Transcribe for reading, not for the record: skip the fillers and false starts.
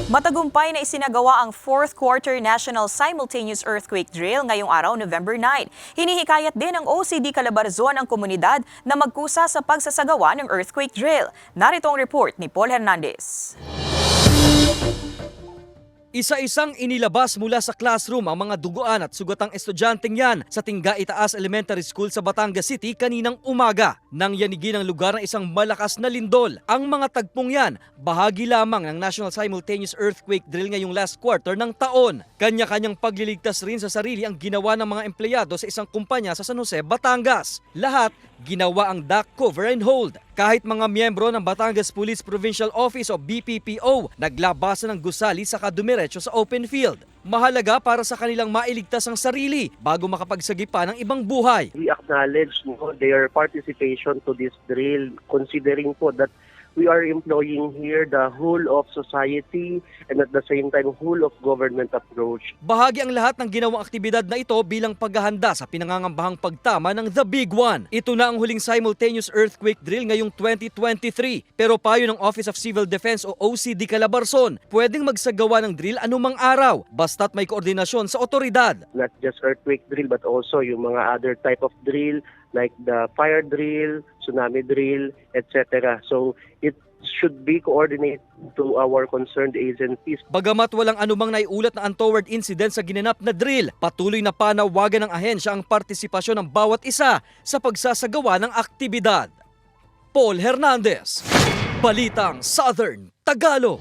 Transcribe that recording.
Matagumpay na isinagawa ang fourth quarter National Simultaneous Earthquake Drill ngayong araw, November 9. Hinihikayat din ng OCD Calabarzon ang komunidad na magkusa sa pagsasagawa ng earthquake drill. Narito ang report ni Paul Hernandez. Isa-isang inilabas mula sa classroom ang mga duguan at sugatang estudyanteng yan sa Tingga Itaas Elementary School sa Batangas City kaninang umaga. Nang yanigin ang lugar ng isang malakas na lindol. Ang mga tagpong yan, bahagi lamang ng National Simultaneous Earthquake Drill ngayong last quarter ng taon. Kanya-kanyang pagliligtas rin sa sarili ang ginawa ng mga empleyado sa isang kumpanya sa San Jose, Batangas. Lahat ginawa ang duck cover and hold. Kahit mga miyembro ng Batangas Police Provincial Office o BPPO naglabasan ng gusali sa kadumiretso sa open field. Mahalaga para sa kanilang mailigtas ang sarili bago makapagsagipa ng ibang buhay. We acknowledge their participation to this drill, considering po that we are employing here the whole of society and at the same time whole of government approach. Bahagi ang lahat ng ginawang aktibidad na ito bilang paghahanda sa pinangangambahang pagtama ng The Big One. Ito na ang huling simultaneous earthquake drill ngayong 2023. Pero payo ng Office of Civil Defense o OCD Calabarzon, pwedeng magsagawa ng drill anumang araw basta't may koordinasyon sa otoridad. Not just earthquake drill but also yung mga other type of drill like the fire drill, tsunami drill, etc. So it should be coordinated to our concerned agencies. Bagamat walang anumang naiulat na untoward incident sa ginanap na drill, patuloy na panawagan ng ahensya ang partisipasyon ng bawat isa sa pagsasagawa ng aktibidad. Paul Hernandez, Balitang Southern Tagalog.